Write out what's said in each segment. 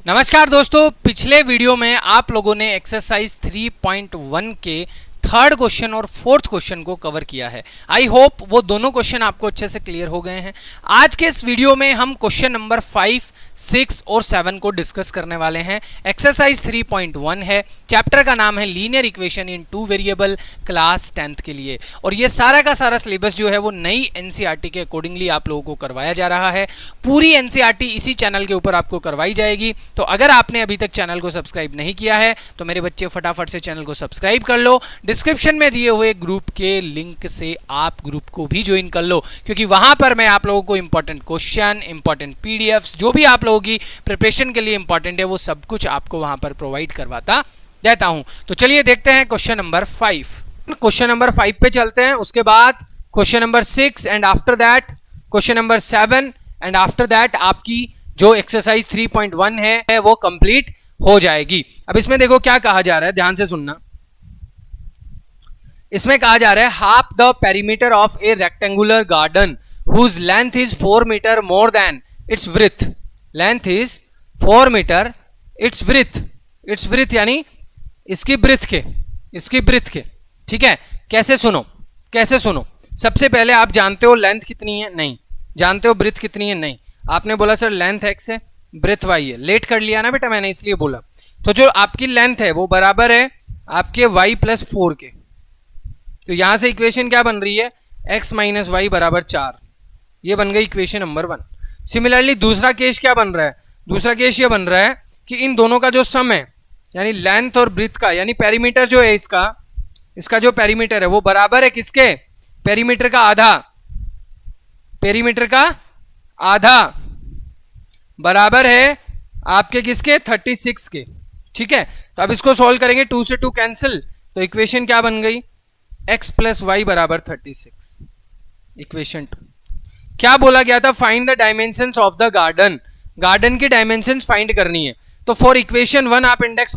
नमस्कार दोस्तों, पिछले वीडियो में आप लोगों ने एक्सरसाइज 3.1 के थर्ड क्वेश्चन और फोर्थ क्वेश्चन को कवर किया है। आई होप वो दोनों क्वेश्चन आपको अच्छे से क्लियर हो गए हैं। आज के इस वीडियो में हम क्वेश्चन नंबर 5, 6 और 7 को डिस्कस करने वाले हैं। एक्सरसाइज 3.1 है, चैप्टर का नाम है linear equation in two variable, class 10th के लिए। और ये सारा का सारा सिलेबस जो है वो नई एनसीईआरटी के अकॉर्डिंगली आप लोगों को करवाया जा रहा है। पूरी एनसीईआरटी इसी चैनल के ऊपर आपको करवाई जाएगी। तो अगर आपने अभी तक चैनल को सब्सक्राइब नहीं किया है तो मेरे बच्चे फटाफट से चैनल को सब्सक्राइब कर लो। डिस्क्रिप्शन में दिए हुए ग्रुप के लिंक से आप ग्रुप को भी ज्वाइन कर लो, क्योंकि वहां पर मैं आप लोगों को इंपॉर्टेंट क्वेश्चन, इंपॉर्टेंट पीडीएफ्स, जो भी आप लोगों की प्रिपरेशन के लिए इंपॉर्टेंट है वो सब कुछ आपको वहां पर प्रोवाइड करवाता रहता हूं। तो चलिए देखते हैं क्वेश्चन नंबर 5। क्वेश्चन नंबर 5 पे चलते हैं, उसके बाद question number 6 and after that question number 7 and after that आपकी जो एक्सरसाइज 3.1 है वो कंप्लीट हो जाएगी। अब इसमें देखो क्या कहा जा रहा है, ध्यान से सुनना। इसमें कहा जा रहा है half the perimeter of a rectangular garden whose length is 4 metre more than its breadth. Length is 4 metre, its breadth यानी इसकी ब्रेथ के, ठीक है। कैसे सुनो, सबसे पहले आप जानते हो लेंथ कितनी है? नहीं। जानते हो ब्रेथ कितनी है? नहीं। आपने बोला सर लेंथ x है, ब्रेथ y है। लेट कर लिया ना बेटा मैंने, इसलिए बोला। तो जो आपकी लेंथ है वो बराबर है आपके y + 4 के। तो यहां से इक्वेशन क्या बन रही है? x - y = 4। ये बन गई इक्वेशन नंबर 1। सिमिलरली दूसरा केस क्या बन रहा है? दूसरा केस ये बन रहा है कि इन दोनों का जो सम है, यानी लेंथ और ब्रेथ का, यानी पेरीमीटर जो है इसका जो पेरीमीटर है वो बराबर है किसके? पेरीमीटर का आधा बराबर है आपके किसके? 36 के, ठीक है। तो अब इसको सॉल्व करेंगे, 2 से 2 कैंसिल, तो इक्वेशन क्या बन गई? x + y = 36। इक्वेशन 2। क्या बोला गया था? Find the dimensions of the garden. Garden की डायमेंशंस फाइंड करनी है। तो फॉर इक्वेशन 1 आप इंडेक्स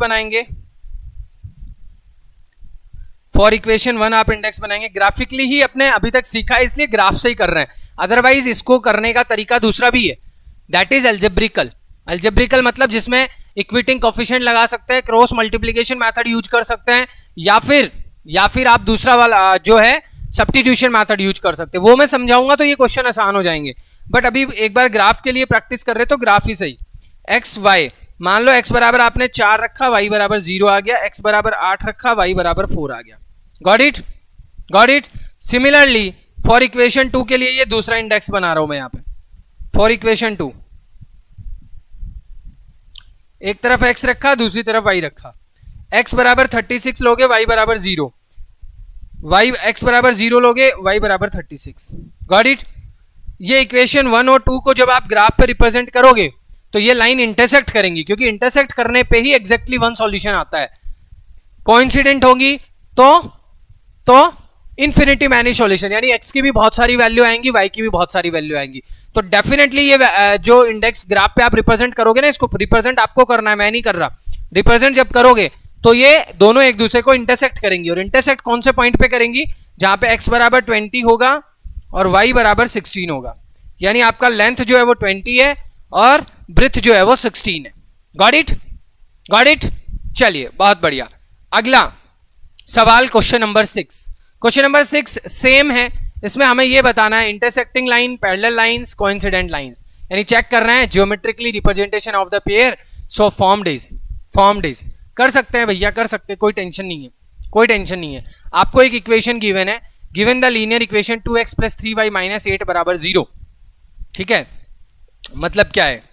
बनाएंगे, ग्राफिकली ही अपने अभी तक सीखा है इसलिए ग्राफ से ही कर रहे हैं। अदरवाइज इसको करने का तरीका दूसरा भी है, दैट इज एल्जेब्रिकल मतलब जिसमें इक्विटिंग कोफिशिएंट लगा सकते हैं, क्रॉस मल्टीप्लिकेशन मेथड यूज कर सकते हैं, या फिर आप दूसरा वाला जो है सब्स्टिट्यूशन मेथड यूज कर सकते हैं। वो मैं समझाऊंगा तो ये क्वेश्चन आसान हो जाएंगे। बट अभी एक बार ग्राफ के लिए प्रैक्टिस कर रहे तो ग्राफ ही सही। एक्स वाई, मान लो x बराबर आपने 4 रखा, y बराबर 0 आ गया, x बराबर 8 रखा, y बराबर 4 आ गया। Got it. Similarly for equation 2 के लिए ये दूसरा इंडेक्स बना रहा हूं मैं यहां पे। फॉर इक्वेशन 2 एक तरफ x रखा, दूसरी तरफ y रखा। x बराबर 36 लोगे, y बराबर 0, x बराबर 0 लोगे, y बराबर 36। Got it. ये इक्वेशन 1 और 2 को जब आप ग्राफ पे रिप्रेजेंट करोगे तो ये लाइन इंटरसेक्ट करेंगी, क्योंकि इंटरसेक्ट करने पे ही एग्जैक्टली 1 सॉल्यूशन आता है। कोइंसिडेंट होंगी तो इन्फिनिटी मैनी सॉल्यूशन, यानी x की भी बहुत सारी वैल्यू आएंगी, y की भी बहुत सारी वैल्यू आएंगी। तो डेफिनेटली ये जो इंडेक्स ग्राफ पे आप रिप्रेजेंट करोगे ना, इसको रिप्रेजेंट आपको करना है, मैं नहीं कर रहा। रिप्रेजेंट जब करोगे तो ये दोनों एक दूसरे को इंटरसेक्ट करेंगी। और इंटरसेक्ट कौन से पॉइंट पे करेंगी? जहां पे x बराबर 20 होगा और y बराबर 16 होगा। यानी आपका लेंथ जो है वो 20 है और ब्रेथ जो है वो 16 है। Got it. चलिए बहुत बढ़िया। अगला सवाल question number 6। Question number 6 same है। इसमें हमें यह बताना है intersecting line, parallel lines, coincident lines, यानी चेक करना है geometrically representation of the pair so formed is. कर सकते हैं भैया, कर सकते हैं, कोई टेंशन नहीं है। आपको एक इक्वेशन गिवन है, given the linear equation 2x + 3y - 8 = 0, ठीक है। मतलब क्या है?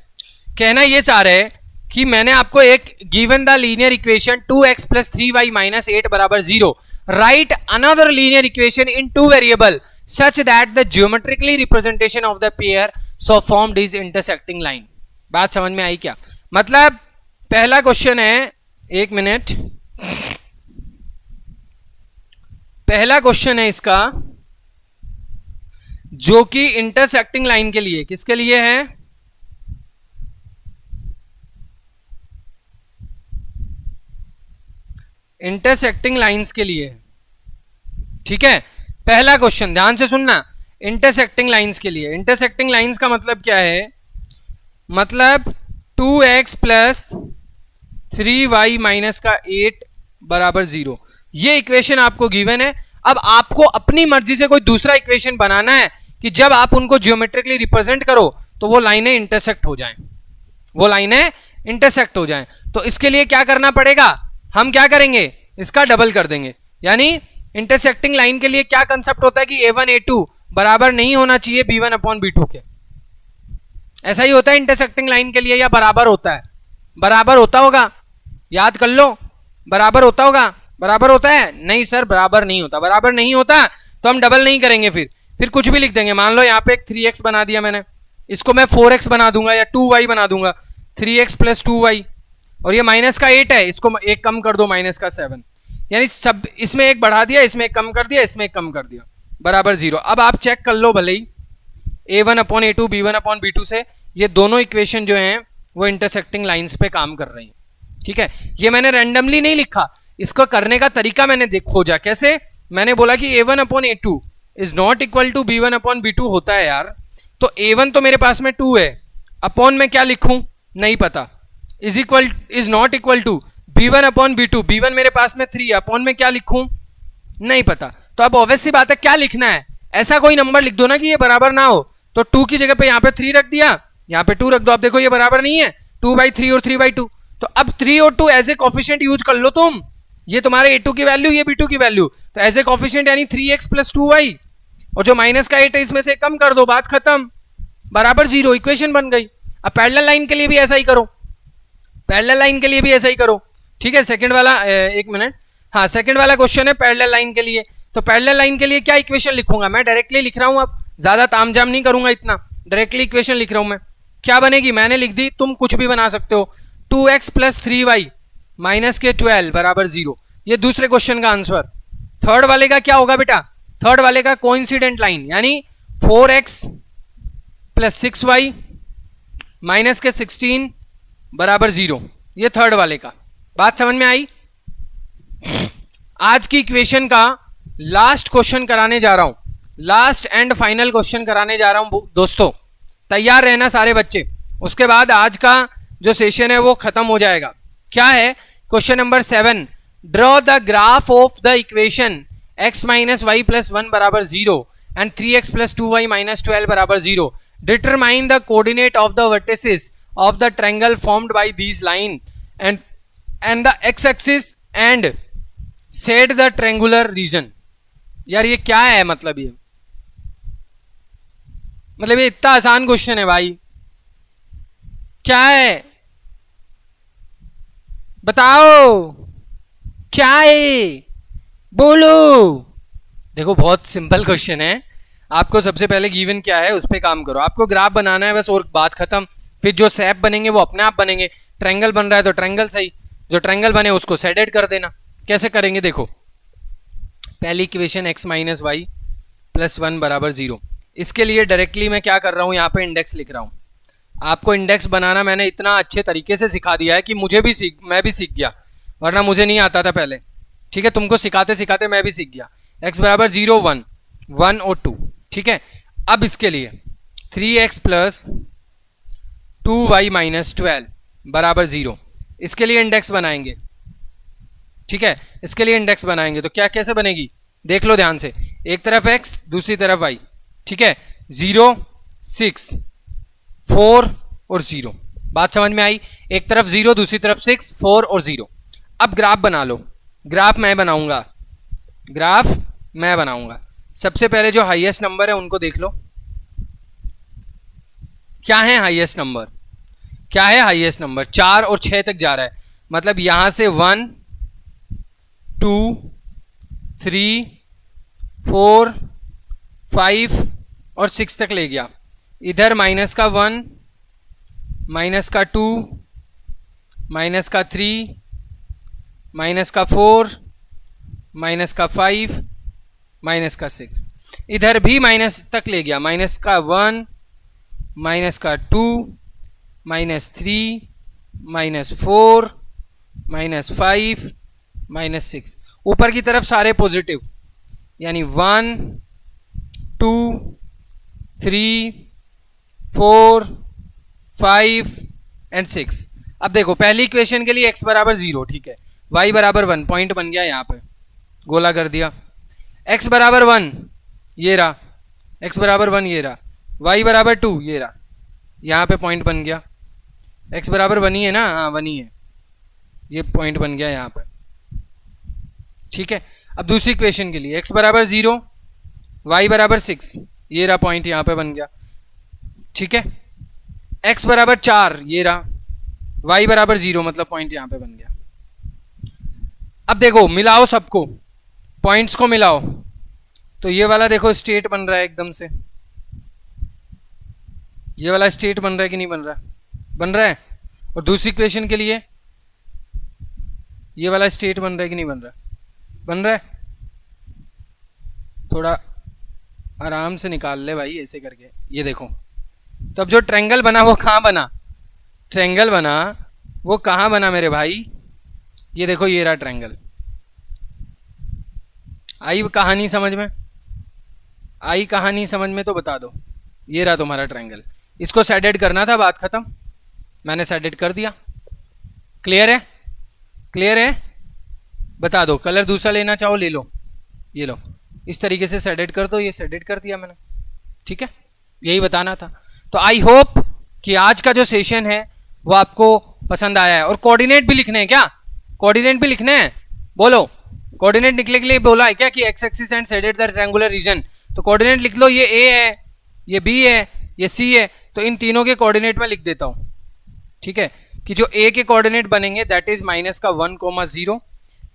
कहना ये चाह रहे हैं कि मैंने आपको एक given the linear equation 2x + 3y - 8 = 0, right another linear equation in two variable such that the geometrically representation of the pair so formed is intersecting line. बात समझ में आई क्या? मतलब पहला क्वेश्चन है, एक मिनट, पहला क्वेश्चन है इसका जो कि इंटरसेक्टिंग लाइन के लिए, किसके लिए है? इंटरसेक्टिंग लाइंस के लिए, ठीक है। पहला क्वेश्चन ध्यान से सुनना, इंटरसेक्टिंग लाइंस के लिए। इंटरसेक्टिंग लाइंस का मतलब क्या है? मतलब 2x प्लस 3y माइनस का 8 बराबर 0। ये इक्वेशन आपको गिवन है। अब आपको अपनी मर्जी से कोई दूसरा इक्वेशन बनाना है कि जब आप उनको ज्योमेट्रिकली रिप्रेजेंट करो तो वो लाइनें इंटरसेक्ट हो जाएं, वो लाइनें इंटरसेक्ट हो जाएं। तो इसके लिए क्या करना पड़ेगा, हम क्या करेंगे, इसका डबल कर देंगे। यानी इंटरसेक्टिंग लाइन के लिए क्या कंसेप्ट होता है कि a1 a2 बराबर नहीं होना चाहिए b1 अपॉन b2 के। ऐसा ही होता है इंटरसेक्टिंग लाइन के लिए, या बराबर होता है? बराबर होता होगा, याद कर लो, बराबर होता होगा। बराबर होता है? नहीं सर, बराबर नहीं होता। बराबर नहीं होता तो हम डबल नहीं करेंगे, फिर कुछ भी लिख देंगे। मान लो यहाँ पे एक 3x बना दिया मैंने, इसको मैं 4x बना दूंगा या 2y बना दूंगा, 3x प्लस 2y। और ये माइनस का 8 है, इसको एक कम कर दो, माइनस का 7। यानी सब इसमें एक बढ़ा दिया, इसमें एक कम कर दिया, इसमें एक कम कर दिया, बराबर 0। अब आप चेक कर लो भले ही a1 upon a2 b1 upon b2 से ये दोनों इक्वेशन जो हैं वो इंटरसेक्टिंग लाइंस पे काम कर रही हैं। ठीक है, ये मैंने रैंडमली नहीं लिखा, इसको करने का तरीका मैंने खोजा। कैसे? मैंने बोला कि a1 upon a2 is not equal to b1 upon b2 होता है यार। तो a1 तो मेरे पास में 2 है, अपॉन में क्या लिखूं नहीं पता, is not equal to b1 upon b2, b1 मेरे पास में 3 है, अपॉन में क्या लिखूं नहीं पता। तो अब ऑब्वियस सी बात है, क्या लिखना है, ऐसा कोई नंबर लिख दो ना कि ये बराबर ना हो। तो 2 की जगह पे यहाँ पे 3 रख दिया, यहाँ पे 2 रख दो। अब देखो ये बराबर नहीं है, 2/3 और 3/2। तो अब 3 और 2 एज ए कोफिशिएंट यूज कर लो तुम। ये तुम्हारे a2 की वैल्यू, ये b2 की वैल्यू, तो एज ए कोफिशिएंट यानी 3x प्लस 2y, और जो माइनस का 8 है इसमें से कम कर दो, बात खत्म, बराबर 0, इक्वेशन बन गई। अब पैरेलल लाइन के लिए भी ऐसा ही करो, पैरेलल लाइन के लिए भी ऐसा ही करो। ठीक है, सेकंड वाला, एक मिनट, हाँ सेकंड वाला क्वेश्चन है पैरेलल लाइन के लिए। तो पैरेलल लाइन के लिए क्या इक्वेशन लिखूंगा मैं, डायरेक्टली लिख रहा हूं, अब ज्यादा तामझाम नहीं करूंगा इतना, डायरेक्टली इक्वेशन लिख रहा हूं मैं। क्या बनेगी, मैंने लिख दी, तुम कुछ भी बना सकते हो। 2x प्लस 3y माइनस के 12 बराबर 0। ये दूसरे क्वेश्चन का आंसर। थर्ड वाले का क्या होगा बेटा, थर्ड वाले का कोइंसिडेंट लाइन, यानी 4x प्लस 6y माइनस के 16 बराबर 0। ये थर्ड वाले का। बात समझ में आई? आज की इक्वेशन का लास्ट क्वेश्चन कराने जा रहा हूं, लास्ट एंड फाइनल क्वेश्चन कराने जा रहा हूं दोस्तों, तैयार रहना सारे बच्चे। उसके बाद आज का जो सेशन है वो खत्म हो जाएगा। क्या है question number 7, draw the graph of the equation x minus y plus 1 बराबर 0 and 3x plus 2y minus 12 बराबर 0। Determine the coordinate of the vertices of the triangle formed by these line and the x axis and set the triangular region. यार ये क्या है, मतलब ये इतना आसान क्वेश्चन है भाई, क्या है बताओ, क्या है बोलो। देखो बहुत सिंपल क्वेश्चन है, आपको सबसे पहले गिवन क्या है उस पर काम करो, आपको ग्राफ बनाना है बस, और बात खत्म। फिर जो शेप बनेंगे वो अपने आप बनेंगे। ट्रायंगल बन रहा है तो ट्रायंगल सही, जो ट्रायंगल बने उसको शेडेड कर देना। कैसे करेंगे देखो, पहली equation x minus y plus 1 बराबर 0, इसके लिए डायरेक्टली मैं क्या कर रहा हूं, यहाँ पे इंडेक्स लिख रहा हूं। आपको इंडेक्स बनाना मैंने इतना अच्छे तरीके से सिखा दिया है कि मैं भी सीख गया, वरना मुझे नहीं आता था पहले। ठीक है, तुमको सिखाते सिखाते मैं भी सीख गया। x बराबर 0 1 1 और 2। ठीक है, अब इसके लिए 3x प्लस 2y माइनस 12 बराबर 0, इसके लिए इंडेक्स बनाएंगे। ठीक है, इसके लिए इंडेक्स बनाएंगे तो क्या कैसे बनेगी देख लो ध्यान से, एक तरफ x दूसरी तरफ y। ठीक है, 0 6 4 और 0। बात समझ में आई? एक तरफ 0 दूसरी तरफ 6 4 और 0। अब ग्राफ बना लो, ग्राफ मैं बनाऊंगा, ग्राफ मैं बनाऊंगा। सबसे पहले जो हाईएस्ट नंबर है उनको देख लो, क्या है हाईएस्ट नंबर, क्या है हाईएस्ट नंबर, 4 और 6 तक जा रहा है, मतलब यहां से 1 2 3 4 5 और 6 तक ले गया। इधर माइनस का 1 माइनस का 2 माइनस का 3 माइनस का 4 माइनस का 5 माइनस का 6, इधर भी माइनस तक ले गया, माइनस का 1 माइनस का 2 माइनस 3 माइनस 4 माइनस 5 माइनस 6। ऊपर की तरफ सारे पॉजिटिव, यानी 1 2 3 4 5 एंड 6। अब देखो पहली इक्वेशन के लिए x बराबर 0, ठीक है, y बराबर 1, पॉइंट बन गया यहाँ पे, गोला कर दिया। x बराबर 1 ये रहा, x बराबर 1 ये रहा, y बराबर 2 ये रहा, यहाँ पे पॉइंट बन गया। x बराबर 1 ही है ना, हाँ 1 ही है, ये पॉइंट बन गया यहाँ पे, ठीक है। अब दूसरी इक्वेशन के लिए x बराबर 0, y बराबर 6, ये रहा पॉइंट यहाँ पे बन गया, ठीक है। x बराबर 4 ये रहा, y बराबर 0 मतलब पॉइंट यहाँ पे बन गया। अब देखो मिलाओ सबको, पॉइंट्स को मिलाओ, तो ये वाला देखो स्टेट बन रहा है एकदम से, ये वाला स्टेट बन रहा है कि नहीं बन रहा, बन रहा है। और दूसरी इक्वेशन के लिए ये वाला स्टेट बन रहा है कि नहीं बन रहा, बन रहा है। थोड़ा आराम से निकाल ले भाई ऐसे करके, ये देखो। तो अब जो ट्रायंगल बना वो कहाँ बना, ट्रायंगल बना वो कहाँ बना मेरे भाई, ये देखो ये रहा ट्रायंगल। आई कहानी समझ में, आई कहानी समझ में तो बता दो, ये रहा तुम्हारा ट्रायंगल। इसको सेडेड करना था, बात खत्म, मैंने सेडेड कर दिया। क्लियर है, क्लियर है, बता दो। कलर दूसरा लेना चाहो ले लो, ये लो, इस तरीके से सेडेड कर दो, ये सेडेड कर दिया मैंने, ठीक है, यही बताना था। तो आई होप कि आज का जो सेशन है वो आपको पसंद आया है। और कोऑर्डिनेट भी लिखने हैं क्या, कोऑर्डिनेट भी लिखने हैं, बोलो। कोऑर्डिनेट निकले के लिए बोला है क्या कि x axis and shaded the rectangular reason, तो कोऑर्डिनेट लिख लो, ये ए है, ये बी है, ये सी है, तो इन तीनों के कोऑर्डिनेट में लिख देता हूं, ठीक है, कि जो ए के कोऑर्डिनेट बनेंगे दैट इज -1,0,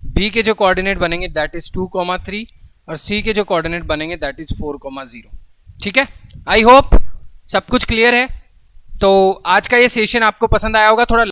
बी के जो कोऑर्डिनेट बनेंगे दैट इज 2,3 और सी के जो कोऑर्डिनेट बनेंगे दैट इज 4,0, ठीक है। आई होप सब कुछ क्लियर है। तो आज का ये सेशन आपको पसंद आया होगा, थोड़ा